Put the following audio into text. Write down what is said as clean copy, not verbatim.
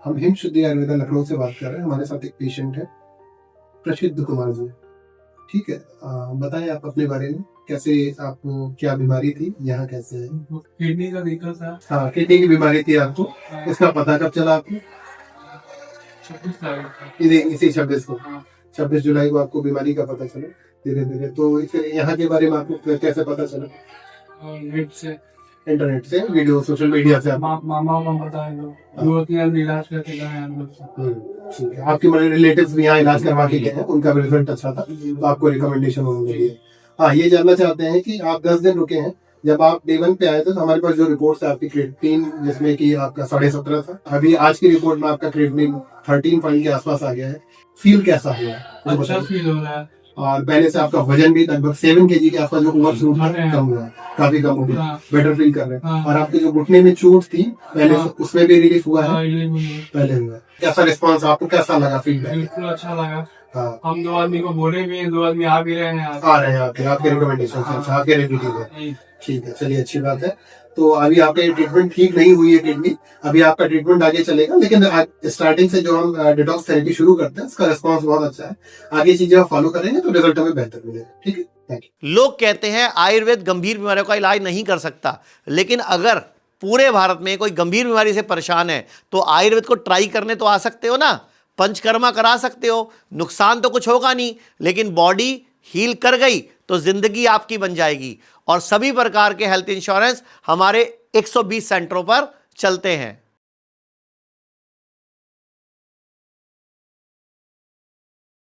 हम हिम शुद्धि आयुर्वेदा लखनऊ से बात कर रहे हैं। हमारे साथ एक पेशेंट है प्रसिद्ध कुमार जी। ठीक है, बताएं आप अपने बारे में, कैसे आपको क्या बीमारी थी, यहाँ कैसे है? किडनी का दिक्कत था। हाँ, किडनी की बीमारी थी आपको। इसका पता कब चला आपको? 26 तारीख को। इसी 26 को, हाँ। 26 जुलाई को आपको बीमारी का पता चला धीरे धीरे। तो फिर यहाँ के बारे में आपको कैसे पता चला? और नेट से, इंटरनेट से, वीडियो, सोशल मीडिया से? मामा को बताए दो तीन इलाज करके गए हम लोग से। ठीक है, आपके मेरे रिलेटिव्स भी यहाँ इलाज करवा के गए हैं, उनका भी रिजल्ट अच्छा था, तो आपको रिकमेंडेशन उन्होंने दी है। हाँ, ये जानना चाहते हैं कि आप 10 दिन रुके हैं, जब आप डे 1 पे आए थे तो हमारे पास जो रिपोर्ट्स है आपकी क्रिएटिनिन, जिसमें कि आपका 17.5 था, अभी आज की रिपोर्ट में आपका क्रिएटिनिन 13 पॉइंट के आसपास आ गया है। फील कैसा हुआ है? अच्छा फील हो रहा है। और पहले से आपका वजन भी लगभग 7 kg के आसपास जो ओवर शूट कम हुआ है, काफी कम हो गया। हाँ। बेटर फील कर रहे हैं। हाँ। और आपके जो घुटने में चोट थी पहले हाँ। से, उसमें भी रिलीफ हुआ है? हाँ, ये भी पहले हुआ है। कैसा रिस्पांस, आपको कैसा लगा फीडबैक? बिल्कुल अच्छा लगा। हाँ, हम 2 आदमी को बोले भी हैं, 2 आदमी आ भी रहे हैं आज। आ रहे हैं आपके रिकमेंडेशन से। अच्छा, आपके रिलेटिव है। ठीक है, चलिए अच्छी बात है। तो अभी आपका ट्रीटमेंट ठीक नहीं हुई है किडनी, अभी आपका ट्रीटमेंट आगे चलेगा, लेकिन स्टार्टिंग से जो हम डिटॉक्स थेरेपी शुरू करते हैं उसका रिस्पांस बहुत अच्छा है। आगे चीजें आप फॉलो करेंगे तो रिजल्ट हमें बेहतर मिलेगा। ठीक है, थैंक यू। लोग कहते हैं आयुर्वेद गंभीर बीमारियों का इलाज नहीं कर सकता, लेकिन अगर पूरे भारत में कोई गंभीर बीमारी से परेशान है तो आयुर्वेद को ट्राई करने तो आ सकते हो ना, पंचकर्मा करा सकते हो, नुकसान तो कुछ होगा नहीं, लेकिन बॉडी हील कर गई तो जिंदगी आपकी बन जाएगी। और सभी प्रकार के हेल्थ इंश्योरेंस हमारे 120 सेंटरों पर चलते हैं।